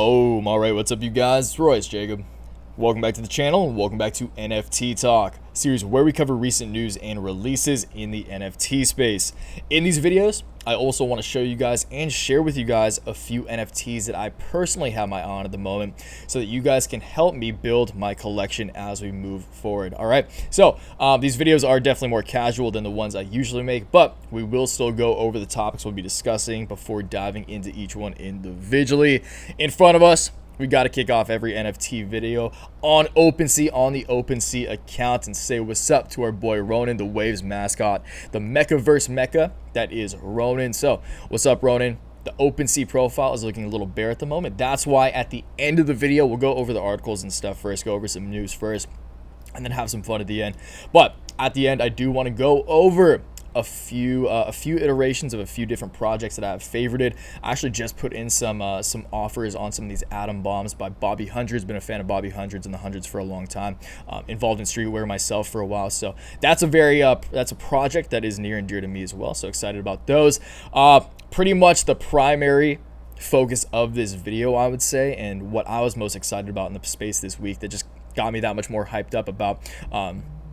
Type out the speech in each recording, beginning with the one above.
Boom. All right, what's up, you guys? It's Royce Jacob. Welcome back to the channel, and welcome back to NFT Talk, series where we cover recent news and releases in the NFT space. In these videos, I also want to show you guys and share with you guys a few NFTs that I personally have my eye on at the moment, so that you guys can help me build my collection as we move forward. All right, so these videos are definitely more casual than the ones I usually make, but we will still go over the topics we'll be discussing before diving into each one individually. In front of us, we got to kick off every NFT video on Opensea, on the Opensea account, and say what's up to our boy Ronan, the Waves mascot, the Mekaverse Meka, that is Ronan. So what's up, Ronan? The Opensea profile is looking a little bare at the moment. That's why at the end of the video, we'll go over the articles and stuff first, go over some news first, and then have some fun at the end. But at the end, I do want to go over a few iterations of a few different projects that I have favorited. I actually just put in some offers on some of these atom bombs by Bobby Hundreds. Been a fan of Bobby Hundreds and the Hundreds for a long time. Involved in streetwear myself for a while, so that's a project that is near and dear to me as well. So excited about those. Pretty much the primary focus of this video, I would say, and what I was most excited about in the space this week that just got me that much more hyped up about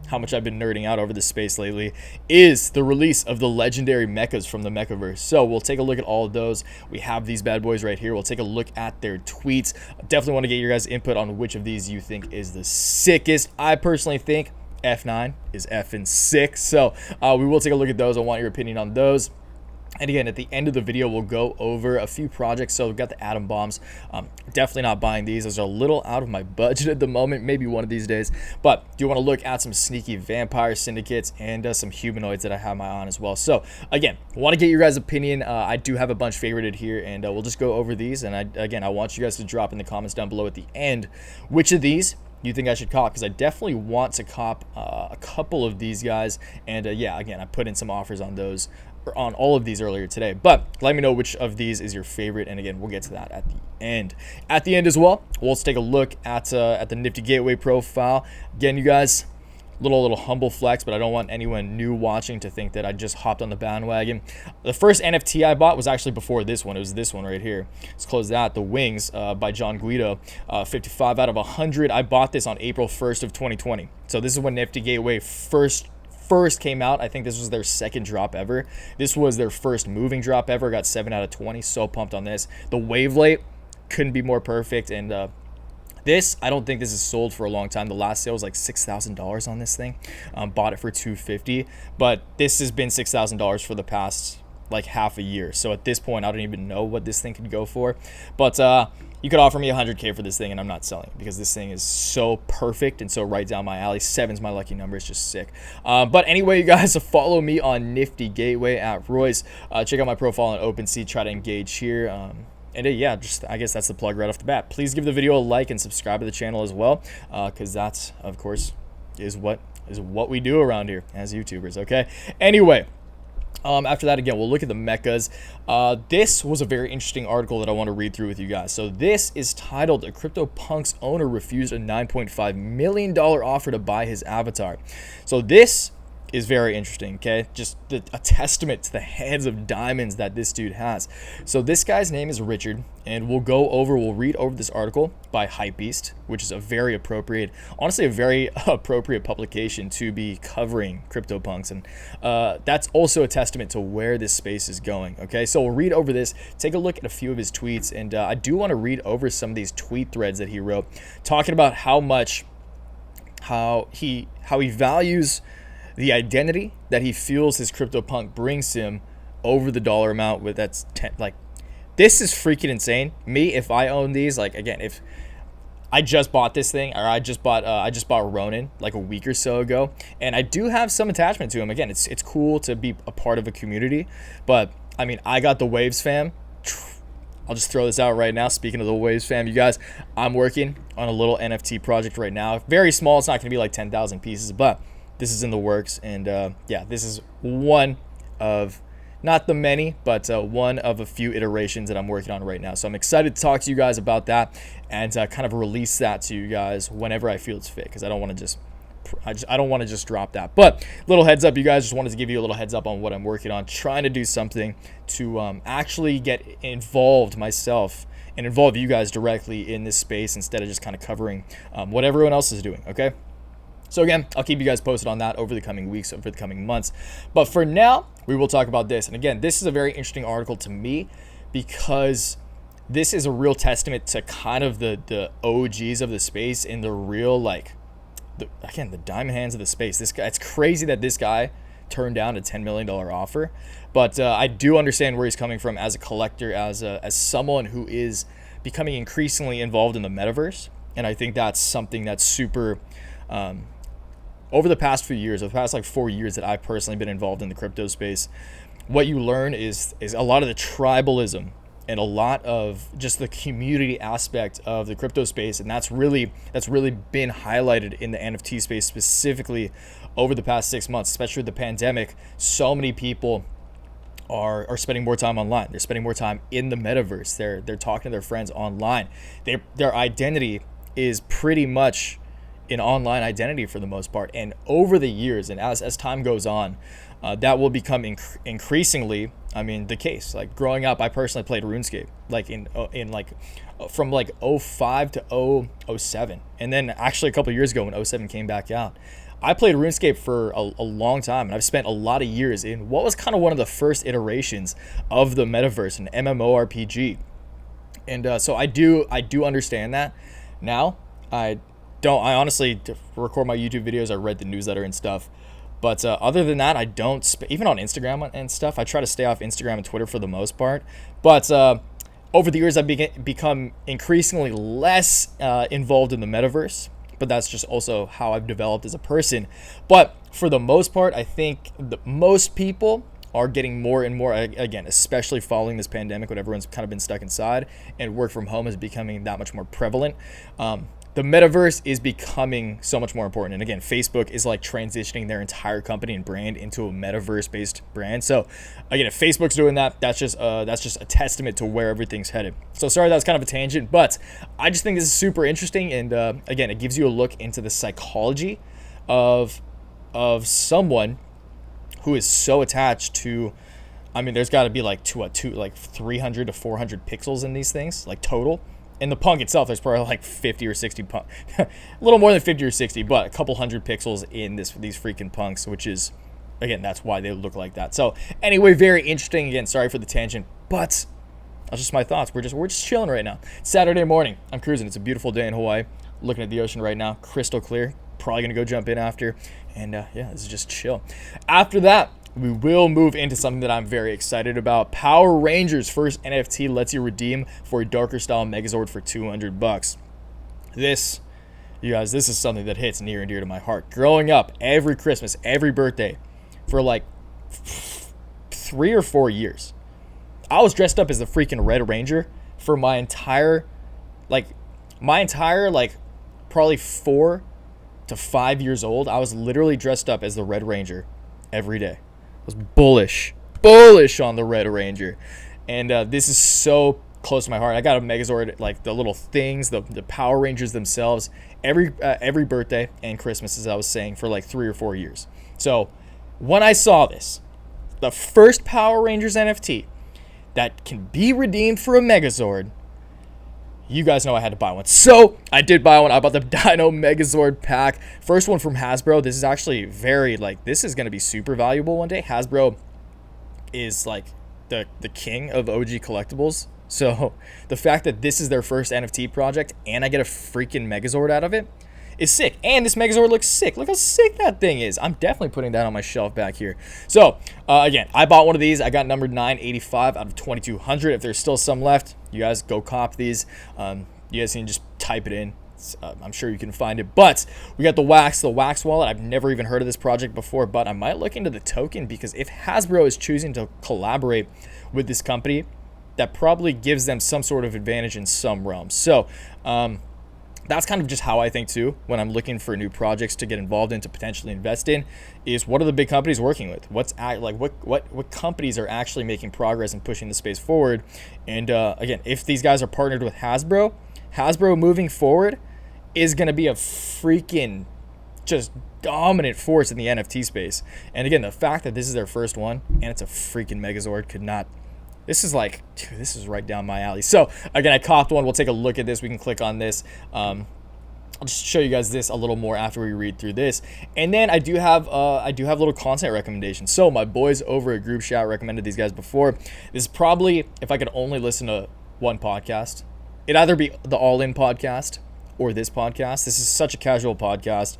how much I've been nerding out over this space lately, is the release of the legendary mekas from the Mekaverse. So we'll take a look at all of those. We have these bad boys right here. We'll take a look at their tweets. Definitely want to get your guys' input on which of these you think is the sickest. I personally think F9 is effing sick. So we will take a look at those. I want your opinion on those. And again, at the end of the video, we'll go over a few projects. So we've got the atom bombs. Definitely not buying these. Those are a little out of my budget at the moment, maybe one of these days. But do want to look at some sneaky vampire syndicates and some humanoids that I have my eye on as well. So again, want to get your guys' opinion. I do have a bunch favorited here, and we'll just go over these. And I want you guys to drop in the comments down below at the end which of these you think I should cop, because I definitely want to cop a couple of these guys. And yeah, again, I put in some offers on those, on all of these earlier today, but let me know which of these is your favorite, and again, we'll get to that at the end. At the end as well, we'll take a look at the Nifty Gateway profile. Again, you guys, little humble flex, but I don't want anyone new watching to think that I just hopped on the bandwagon. The first NFT I bought was actually before this one. It was this one right here. Let's close that. The Wings by John Guido, 55 out of 100. I bought this on April 1st of 2020. So this is when Nifty Gateway first came out. I think this was their second drop ever. This was their first moving drop ever. Got 7 out of 20. So pumped on this. The wavelength couldn't be more perfect. And this, I don't think this is sold for a long time. The last sale was like $6,000 on this thing. Bought it for $250, but this has been $6,000 for the past like half a year. So at this point, I don't even know what this thing could go for. But you could offer me 100K for this thing, and I'm not selling it, because this thing is so perfect and so right down my alley. 7's my lucky number. It's just sick. But anyway, you guys, follow me on Nifty Gateway at Royce. Check out my profile on OpenSea. Try to engage here. And yeah, just I guess that's the plug right off the bat. Please give the video a like and subscribe to the channel as well, because that's, of course, is what we do around here as YouTubers. Okay. Anyway. After that, again, we'll look at the mekas. This was a very interesting article that I want to read through with you guys. So this is titled, "A CryptoPunk's owner refused a $9.5 million offer to buy his avatar." So this is very interesting, okay? Just a testament to the hands of diamonds that this dude has. So this guy's name is Richard, and we'll read over this article by Hypebeast, which is a very appropriate, honestly, a very appropriate publication to be covering CryptoPunks. And that's also a testament to where this space is going, okay? So we'll read over this, take a look at a few of his tweets, and I do want to read over some of these tweet threads that he wrote, talking about how he values the identity that he feels his CryptoPunk brings him over the dollar amount. With that's 10, like, this is freaking insane. Me, if I own these, like, again, if I just bought this thing, or I just bought Ronin like a week or so ago, and I do have some attachment to him. Again, it's cool to be a part of a community, but I mean, I got the Waves fam. I'll just throw this out right now. Speaking of the Waves fam, you guys, I'm working on a little NFT project right now. Very small. It's not going to be like 10,000 pieces, but this is in the works. And yeah, this is one of, not the many, but one of a few iterations that I'm working on right now. So I'm excited to talk to you guys about that, and kind of release that to you guys whenever I feel it's fit, because I don't want to just drop that. But little heads up, you guys, just wanted to give you a little heads up on what I'm working on, trying to do something to actually get involved myself and involve you guys directly in this space instead of just kind of covering what everyone else is doing, okay? So again, I'll keep you guys posted on that over the coming weeks, over the coming months. But for now, we will talk about this. And again, this is a very interesting article to me because this is a real testament to kind of the OGs of the space and the real, like, the diamond hands of the space. This guy, it's crazy that this guy turned down a $10 million offer. But I do understand where he's coming from as a collector, as someone who is becoming increasingly involved in the metaverse. And I think that's something that's super... over the past few years, over the past like 4 years that I've personally been involved in the crypto space, what you learn is a lot of the tribalism and a lot of just the community aspect of the crypto space. And that's really been highlighted in the NFT space specifically over the past 6 months, especially with the pandemic. So many people are spending more time online. They're spending more time in the metaverse. They're talking to their friends online. Their identity is pretty much an online identity for the most part. And over the years, and as time goes on, that will become increasingly, the case. Like growing up, I personally played RuneScape, like from like 05 to 07. And then actually a couple of years ago when 07 came back out, I played RuneScape for a long time, and I've spent a lot of years in what was kind of one of the first iterations of the metaverse, an MMORPG. And so I do understand that. Now, I honestly, to record my YouTube videos, I read the newsletter and stuff. But other than that, I don't, even on Instagram and stuff, I try to stay off Instagram and Twitter for the most part. But over the years, I've become increasingly less involved in the metaverse. But that's just also how I've developed as a person. But for the most part, I think most people are getting more and more, again, especially following this pandemic when everyone's kind of been stuck inside and work from home is becoming that much more prevalent. The metaverse is becoming so much more important. And again, Facebook is like transitioning their entire company and brand into a metaverse based brand. So again, if Facebook's doing that, that's just a testament to where everything's headed. So sorry, that was kind of a tangent, but I just think this is super interesting. And again, it gives you a look into the psychology of someone who is so attached to, there's got to be like 300 to 400 pixels in these things, like total. In the punk itself, there's probably like 50 or 60 a little more than 50 or 60, but a couple hundred pixels in these freaking punks, which is, again, that's why they look like that. So anyway, very interesting. Again, sorry for the tangent, but that's just my thoughts. We're just chilling right now. It's Saturday morning. I'm cruising. It's a beautiful day in Hawaii. Looking at the ocean right now, crystal clear. Probably gonna go jump in after, and this is just chill. After that, we will move into something that I'm very excited about. Power Rangers first NFT lets you redeem for a darker style Megazord for $200. This, you guys, this is something that hits near and dear to my heart. Growing up, every Christmas, every birthday, for like 3 or 4 years, I was dressed up as the freaking Red Ranger for my entire probably 4 to 5 years old. I was literally dressed up as the Red Ranger every day. Was bullish on the Red Ranger, and this is so close to my heart. I got a Megazord, like the little things, the Power Rangers themselves, every birthday and Christmas, as I was saying, for like 3 or 4 years. So when I saw this, the first Power Rangers NFT that can be redeemed for a Megazord, you guys know I had to buy one. So I did buy one. I bought the Dino Megazord pack. First one from Hasbro. This is actually this is going to be super valuable one day. Hasbro is like the king of OG collectibles. So the fact that this is their first NFT project and I get a freaking Megazord out of it is sick. And this Megazord looks sick. Look how sick that thing is. I'm definitely putting that on my shelf back here. So again, I bought one of these. I got number 985 out of 2200. If there's still some left, you guys go cop these. You guys can just type it in. I'm sure you can find it. But we got the wax wallet. I've never even heard of this project before, but I might look into the token, because if Hasbro is choosing to collaborate with this company, that probably gives them some sort of advantage in some realms. So that's kind of just how I think too when I'm looking for new projects to get involved in, to potentially invest in, is what are the big companies working with? What companies are actually making progress and pushing the space forward? And again, if these guys are partnered with Hasbro moving forward is going to be a freaking just dominant force in the NFT space. And again, the fact that this is their first one and it's a freaking Megazord This is like, dude, this is right down my alley. So again, I copped one. We'll take a look at this. We can click on this. I'll just show you guys this a little more after we read through this, and then I do have little content recommendations. So my boys over at Group Chat recommended these guys before. This is probably, if I could only listen to one podcast, it'd either be the All In podcast or this podcast. This is such a casual podcast.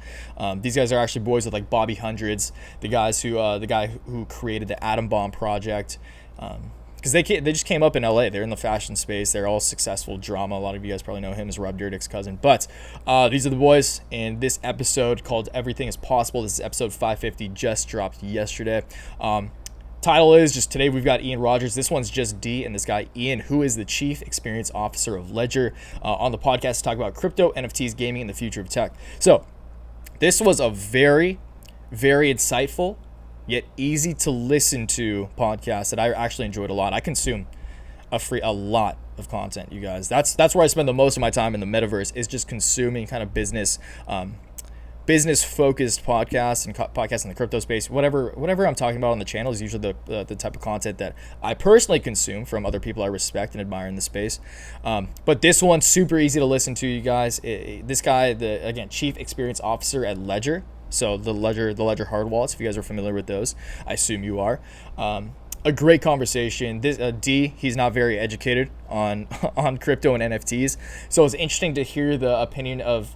These guys are actually boys with like Bobby Hundreds, the guy who created the Atom Bomb project. Because they just came up in LA. They're in the fashion space. They're all successful drama. A lot of you guys probably know him as Rob Dyrdek's cousin. But these are the boys. And this episode called Everything is Possible. This is episode 550, just dropped yesterday. Title is just today we've got Ian Rogers. This one's just D, and this guy Ian, who is the Chief Experience Officer of Ledger, on the podcast to talk about crypto, NFTs, gaming, and the future of tech. So this was a very, very insightful yet easy to listen to podcast that I actually enjoyed a lot. I consume a lot of content, you guys. That's where I spend the most of my time in the metaverse, is just consuming kind of business focused podcasts and podcasts in the crypto space. Whatever I'm talking about on the channel is usually the type of content that I personally consume from other people I respect and admire in the space. But this one's super easy to listen to, you guys. This guy, again, Chief Experience Officer at Ledger. So the Ledger hard wallets, if you guys are familiar with those, I assume you are. A great conversation. This D, he's not very educated on crypto and NFTs, so it's interesting to hear the opinion of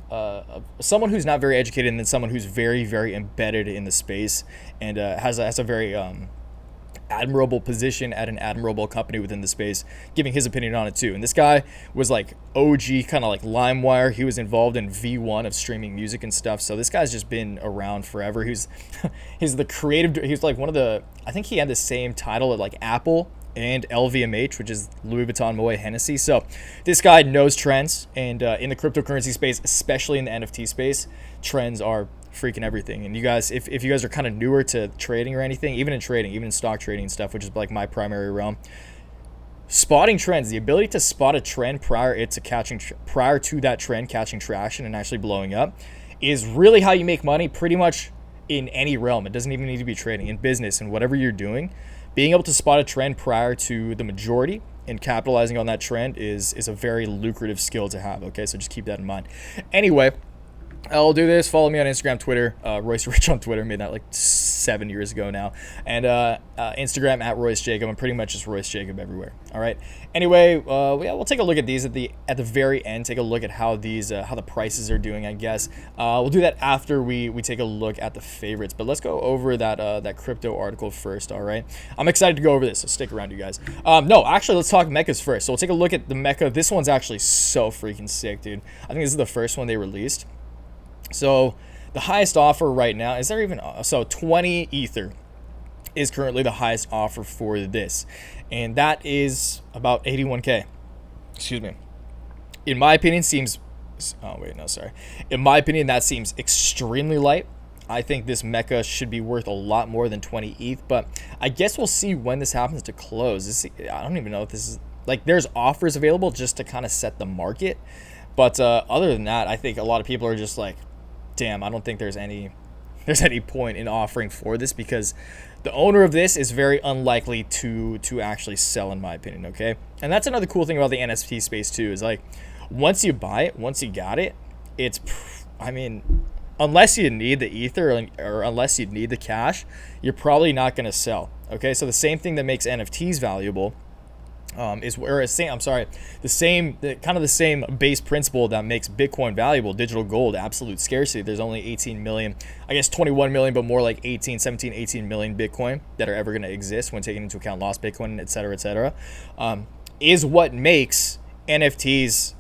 someone who's not very educated and then someone who's very, very embedded in the space and has a very admirable position at an admirable company within the space, giving his opinion on it too. And this guy was like OG, kind of like LimeWire. He was involved in V1 of streaming music and stuff. So this guy's just been around forever. He's the creative. He's like one of the, I think he had the same title at like Apple and LVMH, which is Louis Vuitton Moet Hennessy. So this guy knows trends, and in the cryptocurrency space, especially in the NFT space, trends are freaking everything. And you guys, if you guys are kind of newer to trading or anything, even in stock trading and stuff, which is like my primary realm, spotting trends, the ability to spot a trend prior to that trend catching traction and actually blowing up, is really how you make money pretty much in any realm. It doesn't even need to be trading, in business and whatever you're doing. Being able to spot a trend prior to the majority and capitalizing on that trend is a very lucrative skill to have. Okay, so just keep that in mind. Anyway, I'll do this. Follow me on Instagram, Twitter. Royce Rich on Twitter. Made that like 7 years ago now. And Instagram at Royce Jacob. I'm pretty much just Royce Jacob everywhere. All right. Anyway, we'll take a look at these at the very end. Take a look at how the prices are doing, I guess. We'll do that after we take a look at the favorites. But let's go over that crypto article first. All right. I'm excited to go over this, so stick around, you guys. No, actually, let's talk mechas first. So we'll take a look at the mecha. This one's actually so freaking sick, dude. I think this is the first one they released. So the highest offer right now, is there even, so 20 Ether is currently the highest offer for this. And that is about 81K. Excuse me. In my opinion, In my opinion, that seems extremely light. I think this mecha should be worth a lot more than 20 ETH, but I guess we'll see when this happens to close. I don't even know if this is, like, there's offers available just to kind of set the market. But other than that, I think a lot of people are just like, damn, I don't think there's any point in offering for this, because the owner of this is very unlikely to actually sell, in my opinion. Okay, and that's another cool thing about the NFT space too, is like, once you buy it, once you got it, it's, I mean, unless you need the Ether or unless you need the cash, you're probably not going to sell. Okay, so the same thing that makes NFTs valuable the same base principle that makes Bitcoin valuable, digital gold, absolute scarcity. There's only 18 million, I guess 21 million, but more like 18 million Bitcoin that are ever going to exist when taking into account lost Bitcoin, et cetera, is what makes NFTs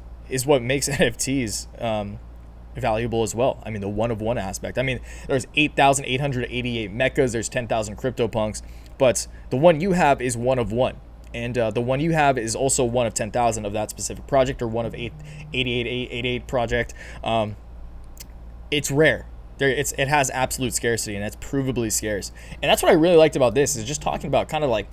valuable as well. I mean, the one of one aspect. I mean, there's 8,888 mechas, there's 10,000 CryptoPunks, but the one you have is one of one. And the one you have is also one of 10,000 of that specific project, or one of 8888 project. It's rare. It has absolute scarcity, and it's provably scarce. And that's what I really liked about this, is just talking about kind of like,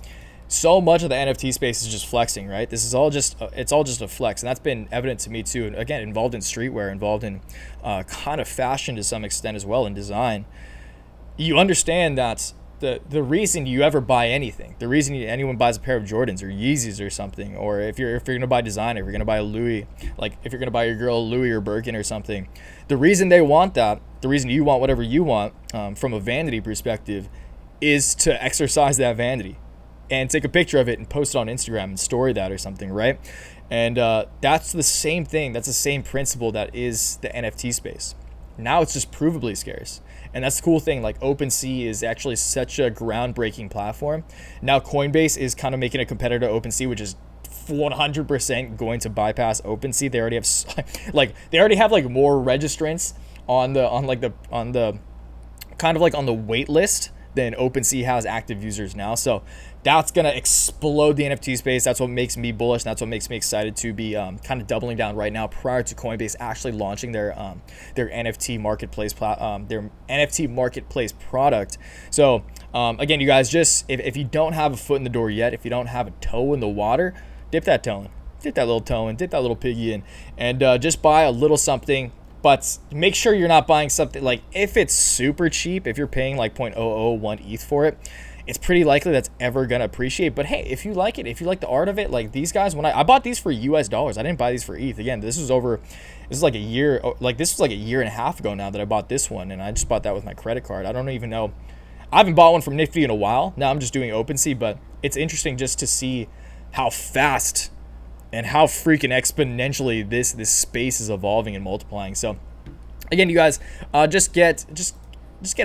so much of the NFT space is just flexing, right? This is all just it's all just a flex, and that's been evident to me too. And again, involved in streetwear, involved in kind of fashion to some extent as well, in design. You understand that the reason you ever buy anything, the reason anyone buys a pair of Jordans or Yeezys or something, or if you're gonna buy designer, if you're gonna buy a Louis, like if you're gonna buy your girl a Louis or Birkin or something, the reason they want that, the reason you want whatever you want, from a vanity perspective, is to exercise that vanity and take a picture of it and post it on Instagram and story that or something, right? And that's the same thing. That's the same principle that is the NFT space. Now it's just provably scarce. And that's the cool thing. Like Opensea is actually such a groundbreaking platform. Now Coinbase is kind of making a competitor to Opensea, which is 100% going to bypass Opensea. They already have like more registrants on the kind of like on the wait list than Opensea has active users now. So that's going to explode the NFT space. That's what makes me bullish. And that's what makes me excited to be kind of doubling down right now prior to Coinbase actually launching their NFT marketplace product. So again, you guys, just if you don't have a foot in the door yet, if you don't have a toe in the water, dip that toe in. Dip that little toe in. Dip that little piggy in. And just buy a little something. But make sure you're not buying something like, if it's super cheap, if you're paying like 0.001 ETH for it, it's pretty likely that's ever going to appreciate. But hey, if you like it, if you like the art of it, like these guys, when I bought these for US dollars, I didn't buy these for ETH. Again, this is like a year, like this was like a year and a half ago now that I bought this one. And I just bought that with my credit card. I don't even know. I haven't bought one from Nifty in a while. Now I'm just doing Opensea, but it's interesting just to see how fast and how freaking exponentially this space is evolving and multiplying. So again, you guys, just get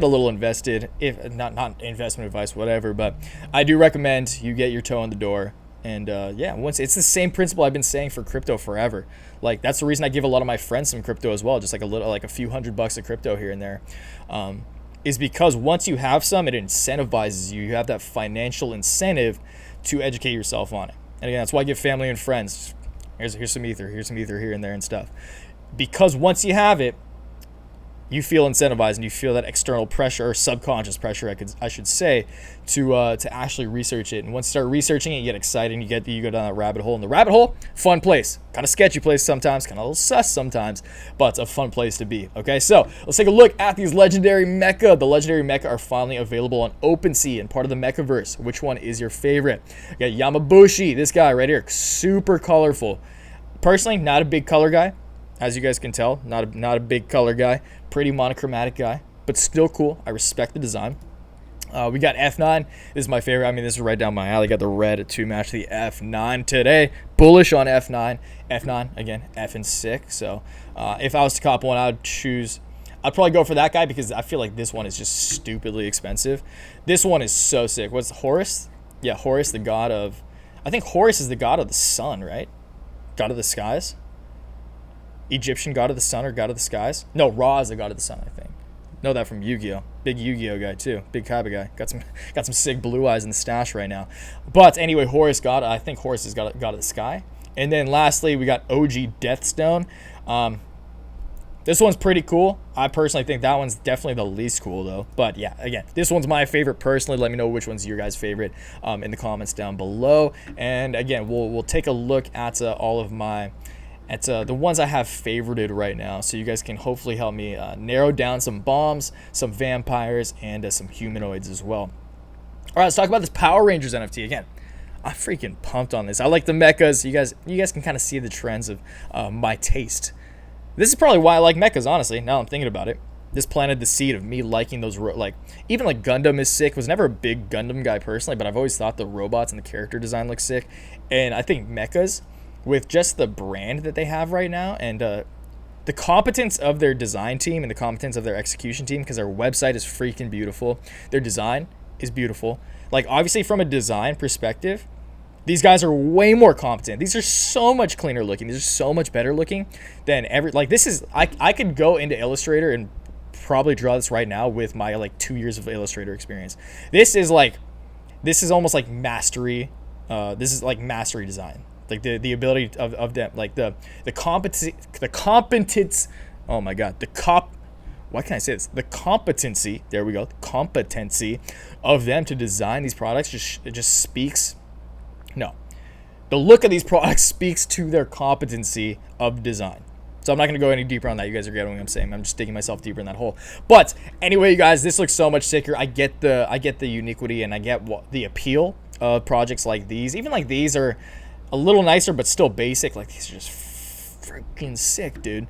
a little invested, if not investment advice, whatever, but I do recommend you get your toe in the door. And yeah, once it's the same principle I've been saying for crypto forever. Like that's the reason I give a lot of my friends some crypto as well, just like a few $100 of crypto here and there, is because once you have some, it incentivizes you. You have that financial incentive to educate yourself on it. And again, that's why I give family and friends, here's some ether here and there and stuff. Because once you have it, you feel incentivized and you feel that external pressure or subconscious pressure, I should say, to actually research it. And once you start researching it, you get excited and you go down that rabbit hole. And the rabbit hole, fun place, kind of sketchy place sometimes, kind of a little sus sometimes, but it's a fun place to be. Okay, so let's take a look at these legendary meka. The legendary meka are finally available on Opensea and part of the Mekaverse. Which one is your favorite? You got Yamabushi, this guy right here, super colorful. Personally, not a big color guy. As you guys can tell, not a big color guy, pretty monochromatic guy, but still cool. I respect the design. We got F9. This is my favorite. I mean, this is right down my alley. Got the red to match the F9 today. Bullish on F9. F9 again, F and sick. So if I was to cop one, I'd probably go for that guy because I feel like this one is just stupidly expensive. This one is so sick. What's Horus? Yeah, Horus, the god of. I think Horus is the god of the sun, right? God of the skies. Egyptian god of the sun or god of the skies? No, Ra is the god of the sun, I think. Know that from Yu-Gi-Oh. Big Yu-Gi-Oh guy too. Big Kaiba guy. Got some sick blue eyes in the stash right now. But anyway, Horus god. I think Horus is god of the sky. And then lastly, we got OG Deathstone. This one's pretty cool. I personally think that one's definitely the least cool though. But yeah, again, this one's my favorite personally. Let me know which one's your guys' favorite in the comments down below. And again, we'll take a look at all of my. It's the ones I have favorited right now, so you guys can hopefully help me narrow down some bombs, some vampires, and some humanoids as well. All right, let's talk about this Power Rangers NFT again. I'm freaking pumped on this. I like the mechas. You guys can kind of see the trends of my taste. This is probably why I like mechas, honestly. Now I'm thinking about it. This planted the seed of me liking those, even like Gundam is sick. Was never a big Gundam guy personally, but I've always thought the robots and the character design look sick. And I think mechas, with just the brand that they have right now and the competence of their design team and the competence of their execution team, because their website is freaking beautiful. Their design is beautiful. Like, obviously, from a design perspective, these guys are way more competent. These are so much cleaner looking. These are so much better looking than this is, I could go into Illustrator and probably draw this right now with my 2 years of Illustrator experience. This is almost like mastery. This is like mastery design. Like the ability of them, like the competence. Oh my God, why can't I say this? The competency. There we go. The competency of them to design these products just speaks. No, the look of these products speaks to their competency of design. So I'm not going to go any deeper on that. You guys are getting what I'm saying. I'm just digging myself deeper in that hole. But anyway, you guys, this looks so much sicker. I get the uniquity, and I get the appeal of projects like these. Even like these are a little nicer, but still basic. Like these are just freaking sick, dude.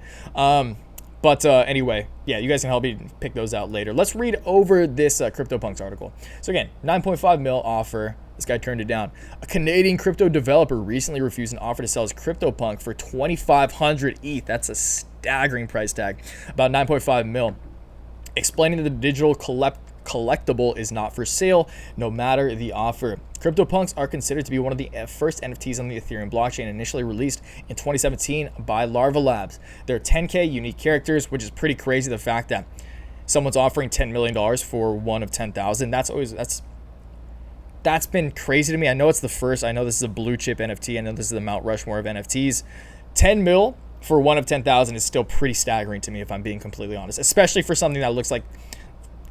Anyway, yeah, you guys can help me pick those out later. Let's read over this CryptoPunks article. So again, 9.5 mil offer. This guy turned it down. A Canadian crypto developer recently refused an offer to sell his CryptoPunk for 2,500 ETH. That's a staggering price tag, about 9.5 mil. Explaining that the digital collectible is not for sale, no matter the offer. CryptoPunks are considered to be one of the first NFTs on the Ethereum blockchain, initially released in 2017 by Larva Labs. They're 10K unique characters, which is pretty crazy. The fact that someone's offering $10 million for one of 10,000, that's been crazy to me. I know it's the first. I know this is a blue chip NFT. I know this is the Mount Rushmore of NFTs. 10 mil for one of 10,000 is still pretty staggering to me, if I'm being completely honest, especially for something that looks like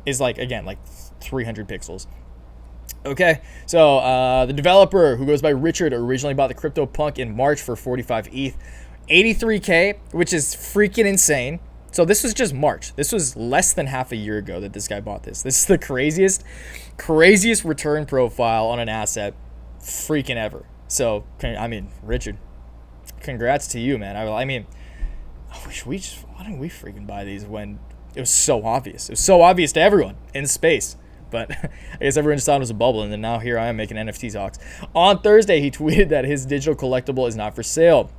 is like, again, like 300 pixels. Okay, so the developer, who goes by Richard, originally bought the CryptoPunk in March for 45 ETH, 83K, which is freaking insane. So this was just March. This was less than half a year ago that this guy bought this. This is the craziest return profile on an asset freaking ever. So, I mean, Richard, congrats to you, man. I mean, I wish why didn't we freaking buy these when it was so obvious? It was so obvious to everyone in space. But I guess everyone just thought it was a bubble, and then now here I am making NFT talks. On Thursday, he tweeted that his digital collectible is not for sale.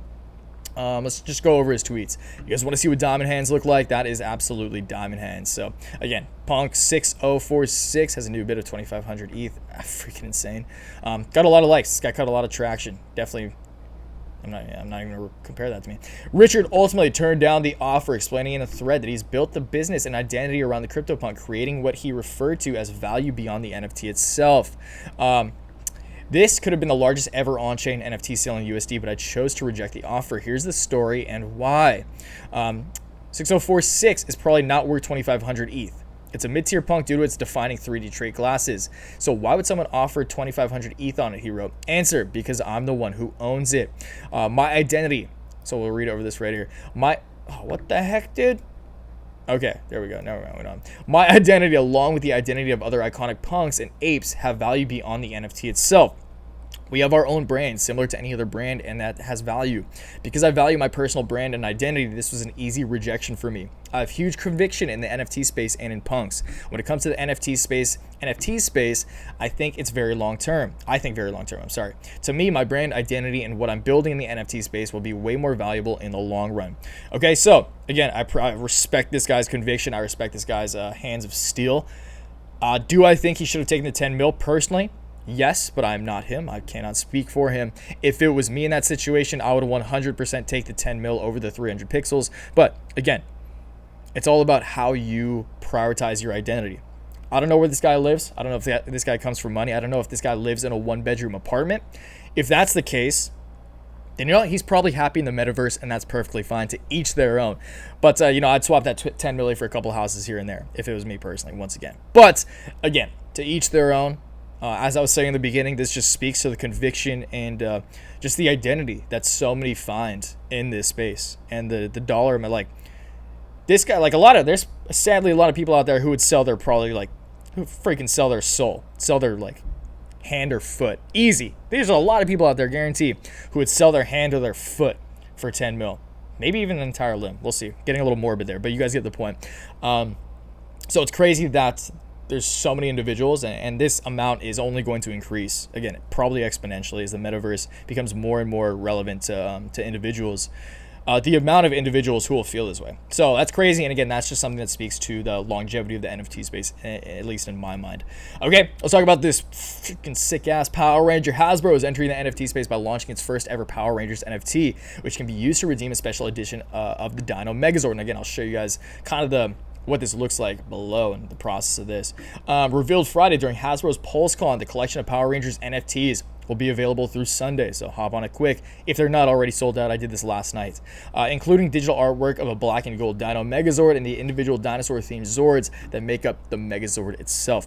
Let's just go over his tweets. You guys want to see what diamond hands look like? That is absolutely diamond hands. So again, Punk 6046 has a new bid of 2,500 ETH. Freaking insane. Got a lot of likes. This guy got a lot of traction. Definitely. I'm not even going to compare that to me. Richard ultimately turned down the offer, explaining in a thread that he's built the business and identity around the CryptoPunk, creating what he referred to as value beyond the NFT itself. This could have been the largest ever on-chain NFT sale in USD, but I chose to reject the offer. Here's the story and why. 6046 is probably not worth 2,500 ETH. It's a mid-tier punk due to its defining 3D trait glasses. So why would someone offer 2,500 ETH on it, he wrote. Answer, because I'm the one who owns it. My identity. So we'll read over this right here. What the heck, dude? Okay, there we go. Never mind. Went on. My identity, along with the identity of other iconic punks and apes, have value beyond the NFT itself. We have our own brand, similar to any other brand, and that has value. Because I value my personal brand and identity, this was an easy rejection for me. I have huge conviction in the NFT space and in punks. When it comes to the NFT space, I think it's very long term. To me, my brand identity and what I'm building in the NFT space will be way more valuable in the long run. Okay, so again, I respect this guy's conviction. I respect this guy's hands of steel. Do I think he should have taken the 10 mil personally? Yes, but I'm not him. I cannot speak for him. If it was me in that situation, I would 100% take the 10 mil over the 300 pixels. But again, it's all about how you prioritize your identity. I don't know where this guy lives. I don't know if this guy comes from money. I don't know if this guy lives in a one-bedroom apartment. If that's the case, then you know what? He's probably happy in the metaverse, and that's perfectly fine. To each their own. But I'd swap that 10 million for a couple houses here and there if it was me personally. Once again, but again, to each their own. As I was saying in the beginning, this just speaks to the conviction and just the identity that so many find in this space, and the dollar. Like this guy, like there's sadly a lot of people out there who would sell their who freaking sell their soul, sell their hand or foot, easy. There's a lot of people out there, guarantee, who would sell their hand or their foot for 10 mil, maybe even an entire limb. We'll see. Getting a little morbid there, but you guys get the point. So it's crazy that there's so many individuals, and this amount is only going to increase, again, probably exponentially as the metaverse becomes more and more relevant to individuals. The amount of individuals who will feel this way. So that's crazy, and again, that's just something that speaks to the longevity of the NFT space, at least in my mind. Okay, let's talk about this freaking sick-ass Power Ranger. Hasbro is entering the NFT space by launching its first ever Power Rangers NFT, which can be used to redeem a special edition of the Dino Megazord. And again, I'll show you guys kind of what this looks like below in the process of this. Revealed Friday during Hasbro's PulseCon, the collection of Power Rangers NFTs will be available through Sunday, so hop on it quick if they're not already sold out. I did this last night, including digital artwork of a black and gold Dino Megazord and the individual dinosaur-themed Zords that make up the Megazord itself.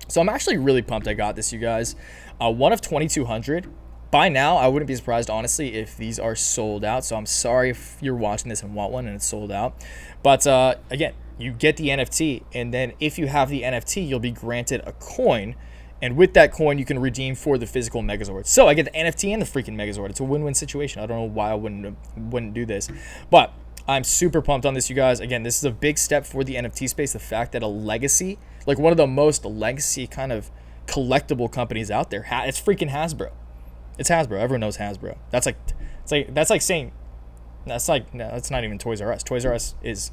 So I'm actually really pumped I got this, you guys. One of 2,200, by now, I wouldn't be surprised, honestly, if these are sold out. So I'm sorry if you're watching this and want one and it's sold out. But again, you get the NFT, and then if you have the NFT, you'll be granted a coin. And with that coin, you can redeem for the physical Megazord. So I get the NFT and the freaking Megazord. It's a win-win situation. I don't know why I wouldn't do this. But I'm super pumped on this, you guys. Again, this is a big step for the NFT space. The fact that a legacy, like one of the most legacy kind of collectible companies out there, it's freaking Hasbro. It's Hasbro. Everyone knows Hasbro. That's like saying, no, that's not even Toys R Us. Toys R Us is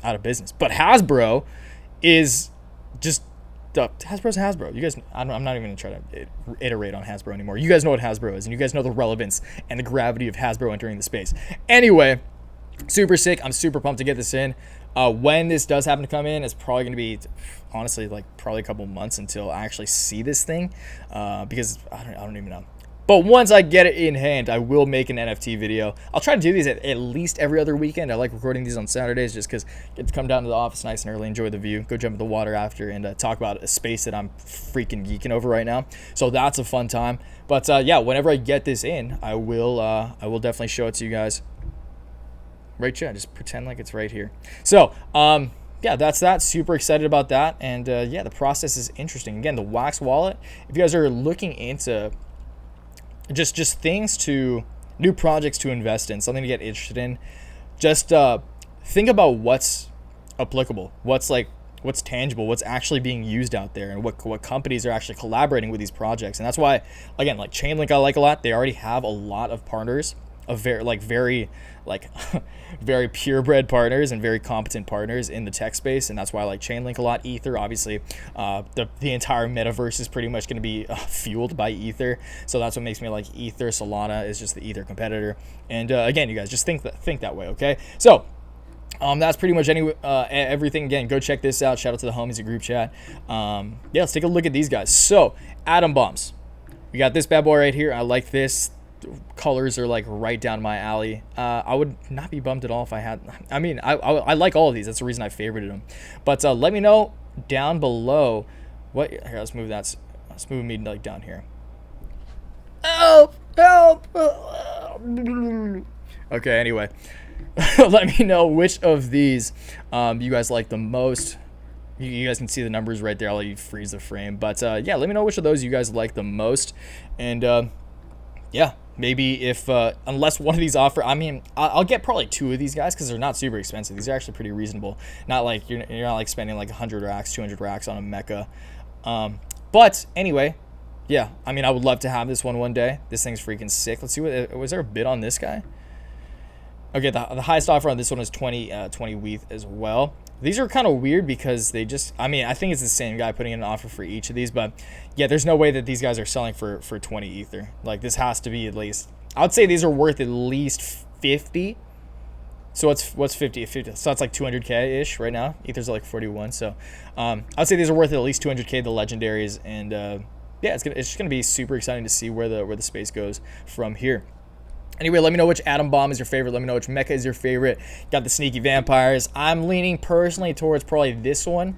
out of business. But Hasbro is just, Hasbro's Hasbro. You guys, I'm not even going to try to iterate on Hasbro anymore. You guys know what Hasbro is, and you guys know the relevance and the gravity of Hasbro entering the space. Anyway, super sick. I'm super pumped to get this in. When this does happen to come in, it's probably going to be, honestly, like probably a couple months until I actually see this thing, because I don't even know. But once I get it in hand, I will make an NFT video. I'll try to do these at least every other weekend. I like recording these on Saturdays just because I get to come down to the office nice and early, enjoy the view, go jump in the water after, and talk about a space that I'm freaking geeking over right now. So that's a fun time. But yeah, whenever I get this in, I will definitely show it to you guys. Right, chat? Just pretend like it's right here. So, yeah, that's that. Super excited about that. And yeah, the process is interesting. Again, the Wax wallet, if you guys are looking into just things to, new projects to invest in, something to get interested in, just think about what's applicable, what's tangible, what's actually being used out there, and what companies are actually collaborating with these projects. And that's why, again, like Chainlink I like a lot. They already have a lot of partners, of very very purebred partners and very competent partners in the tech space, and that's why I like Chainlink a lot. Ether, obviously, the entire metaverse is pretty much going to be fueled by Ether, so that's what makes me like Ether. Solana is just the Ether competitor, and again, you guys just think that way, okay? So that's pretty much everything. Again, go check this out. Shout out to the homies in group chat. Yeah, let's take a look at these guys. So atom bombs, we got this bad boy right here. I like this. Colors are like right down my alley. I would not be bummed at all if I had, I mean, I like all of these. That's the reason I favorited them. But let me know down below what, here, let's move me like down here. Help. Okay, anyway, let me know which of these you guys like the most. You guys can see the numbers right there. I'll let you freeze the frame, but yeah, let me know which of those you guys like the most. And yeah, maybe if unless one of these offer, I mean, I'll get probably two of these guys because they're not super expensive. These are actually pretty reasonable. Not like you're not like spending like 100 racks, 200 racks on a Meka. But anyway, yeah, I mean, I would love to have this one day. This thing's freaking sick. Let's see, was there a bid on this guy? Okay, the highest offer on this one is 20 WETH as well. These are kind of weird because they just, I mean, I think it's the same guy putting in an offer for each of these, but yeah, there's no way that these guys are selling for 20 Ether. Like, this has to be at least, I would say these are worth at least 50. So what's 50? 50. So that's like 200K-ish right now. Ether's like 41. So I would say these are worth at least 200K, the legendaries. And yeah, it's just gonna be super exciting to see where the space goes from here. Anyway, let me know which atom bomb is your favorite. Let me know which Meka is your favorite. Got the sneaky vampires. I'm leaning personally towards probably this one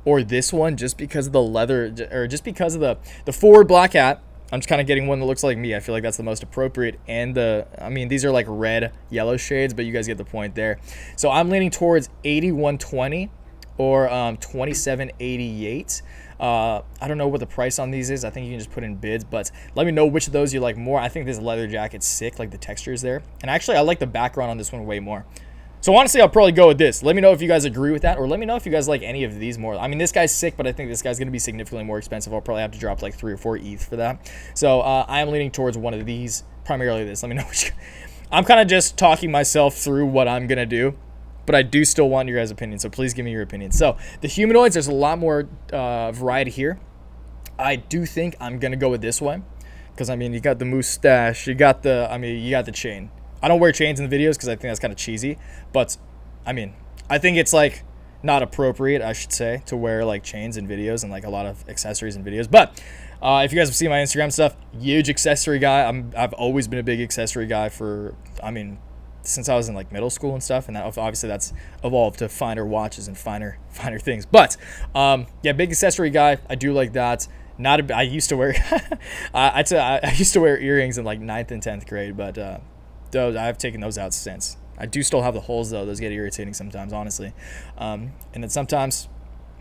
or this one, just because of the leather, or just because of the forward black hat. I'm just kind of getting one that looks like me. I feel like that's the most appropriate. And I mean, these are like red, yellow shades, but you guys get the point there. So I'm leaning towards 8120 or 2788. I don't know what the price on these is. I think you can just put in bids, but let me know which of those you like more. I think this leather jacket's sick, like the textures there. And actually, I like the background on this one way more. So honestly, I'll probably go with this. Let me know if you guys agree with that, or let me know if you guys like any of these more. I mean, this guy's sick, but I think this guy's going to be significantly more expensive. I'll probably have to drop like 3 or 4 ETH for that. So I am leaning towards one of these, primarily this. Let me know which. I'm kind of just talking myself through what I'm going to do, but I do still want your guys' opinion, so please give me your opinion. So the humanoids, there's a lot more variety here. I do think I'm gonna go with this one, because I mean, you got the mustache, you got the chain. I don't wear chains in the videos because I think that's kind of cheesy, but I mean, I think it's like not appropriate, I should say, to wear like chains in videos and like a lot of accessories in videos. But if you guys have seen my Instagram stuff, huge accessory guy. I've always been a big accessory guy for, I mean, since I was in like middle school and stuff, and that obviously that's evolved to finer watches and finer things. But yeah, big accessory guy. I do like that. I used to wear I used to wear earrings in like 9th and 10th grade, but those I've taken those out since. I do still have the holes though. Those get irritating sometimes, honestly. And then sometimes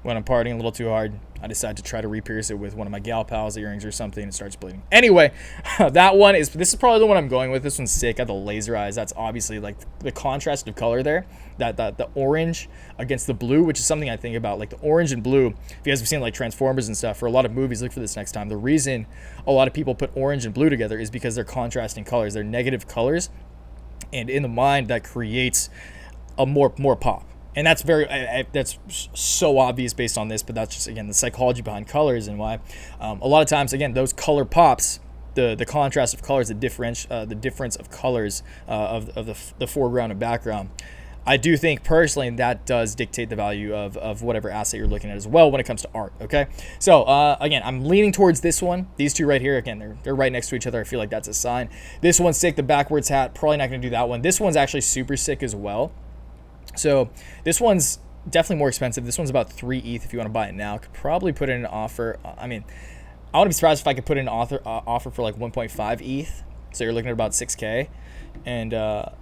when I'm partying a little too hard, I decide to try to re-pierce it with one of my gal pals' earrings or something, and it starts bleeding. Anyway, this is probably the one I'm going with. This one's sick. Got the laser eyes. That's obviously like the contrast of color there. That the orange against the blue, which is something I think about. Like the orange and blue. If you guys have seen like Transformers and stuff, for a lot of movies, look for this next time. The reason a lot of people put orange and blue together is because they're contrasting colors. They're negative colors, and in the mind that creates a more pop. And that's that's so obvious based on this, but that's just, again, the psychology behind colors and why a lot of times, again, those color pops, the contrast of colors, the difference of colors of the foreground and background. I do think personally that does dictate the value of whatever asset you're looking at as well when it comes to art. Okay, so again, I'm leaning towards this one. These two right here, again, they're right next to each other. I feel like that's a sign. This one's sick. The backwards hat, probably not going to do that one. This one's actually super sick as well. So this one's definitely more expensive. This one's about 3 ETH if you want to buy it now. Could probably put in an offer. I mean, I wouldn't be surprised if I could put in an offer for like 1.5 ETH. So you're looking at about 6K. And I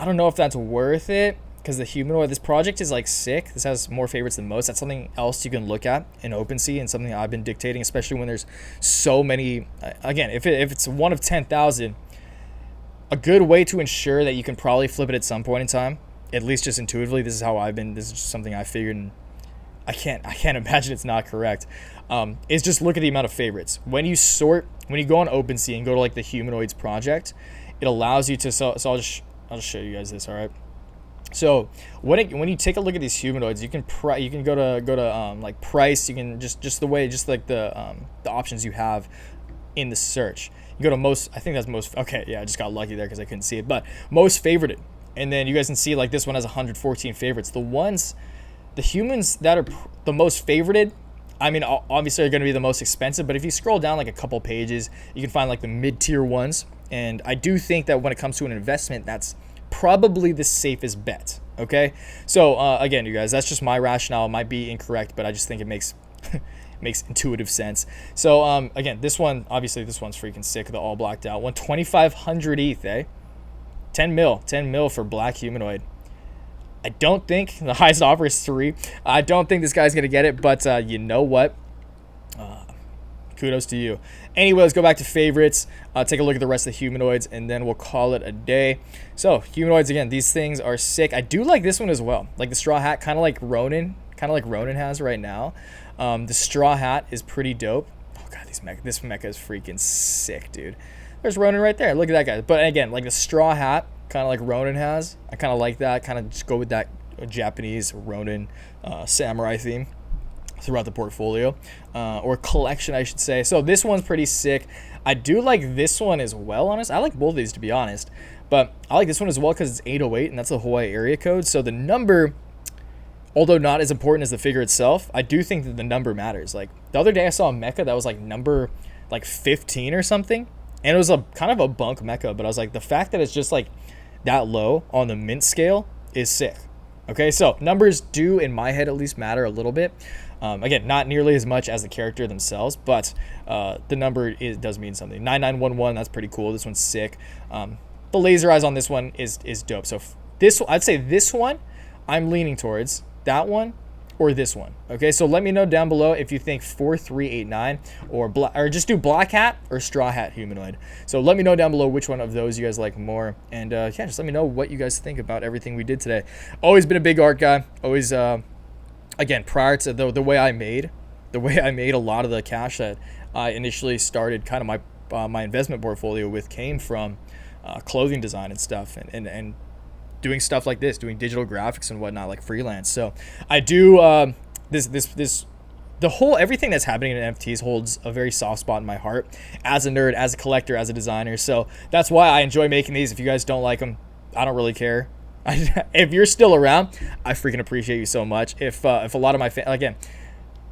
don't know if that's worth it because the humanoid, this project is like sick. This has more favorites than most. That's something else you can look at in Opensea and something I've been dictating, especially when there's so many. Again, if it's one of 10,000, a good way to ensure that you can probably flip it at some point in time, at least just intuitively, this is just something I figured, and I can't imagine it's not correct, is just look at the amount of favorites. When you go on OpenSea and go to like the humanoids project, it allows you to, so I'll just show you guys this, all right? So when you take a look at these humanoids, you can go to like price, you can just like the options you have in the search. You go to most, I think that's most, okay, yeah, I just got lucky there because I couldn't see it, but most favorited. And then you guys can see like this one has 114 favorites. The humans that are the most favorited, I mean, obviously are going to be the most expensive, but if you scroll down like a couple pages, you can find like the mid-tier ones. And I do think that when it comes to an investment, that's probably the safest bet. Okay. So again, you guys, that's just my rationale. It might be incorrect, but I just think it makes makes intuitive sense. So again, this one, obviously this one's freaking sick. The all blacked out one, 2,500 ETH, eh? 10 mil for black humanoid. I don't think the highest offer is 3. I don't think this guy's gonna get it, but you know what? Kudos to you. Anyway, let's go back to favorites. Take a look at the rest of the humanoids, and then we'll call it a day. So humanoids, again, these things are sick. I do like this one as well. Like the straw hat, kind of like Ronin has right now. The straw hat is pretty dope. Oh god, this mecha is freaking sick, dude. There's Ronin right there. Look at that guy. But again, like the straw hat, kind of like Ronin has. I kind of like that. Kind of just go with that Japanese Ronin samurai theme throughout the portfolio. Or collection, I should say. So this one's pretty sick. I do like this one as well, honestly. I like both of these, to be honest. But I like this one as well because it's 808, and that's the Hawaii area code. So the number, although not as important as the figure itself, I do think that the number matters. Like the other day I saw a mecha that was like number like 15 or something. And it was a kind of a bunk mecha, but I was like, the fact that it's just like that low on the mint scale is sick. Okay, so numbers do, in my head at least, matter a little bit. Again, not nearly as much as the character themselves, but the number does mean something. 9911, that's pretty cool. This one's sick. The laser eyes on this one is dope. So I'd say this one, I'm leaning towards that one or this one. Okay, so let me know down below if you think 4389 or just do black hat or straw hat humanoid. So let me know down below which one of those you guys like more, and yeah, just let me know what you guys think about everything we did today. Always been a big art guy. Always again, prior to the way I made a lot of the cash that I initially started kind of my investment portfolio with came from clothing design and stuff, and doing stuff like this, doing digital graphics and whatnot, like freelance. So I do everything that's happening in NFTs holds a very soft spot in my heart as a nerd, as a collector, as a designer. So that's why I enjoy making these. If you guys don't like them, I don't really care. If you're still around, I freaking appreciate you so much. If a lot of my again,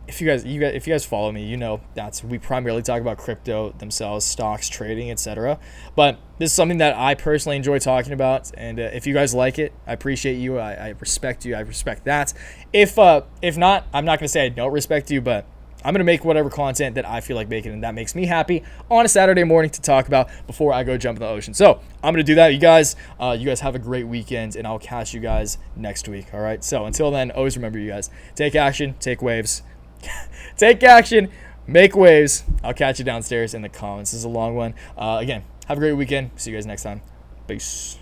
if you guys follow me, you know we primarily talk about crypto themselves, stocks, trading, etc. But this is something that I personally enjoy talking about, and if you guys like it, I appreciate you. I respect you. I respect that. If not, I'm not gonna say I don't respect you, but I'm going to make whatever content that I feel like making, and that makes me happy on a Saturday morning to talk about before I go jump in the ocean. So I'm going to do that. You guys have a great weekend, and I'll catch you guys next week. All right. So until then, always remember, you guys, take action, take waves, take action, make waves. I'll catch you downstairs in the comments. This is a long one. Again, have a great weekend. See you guys next time. Peace.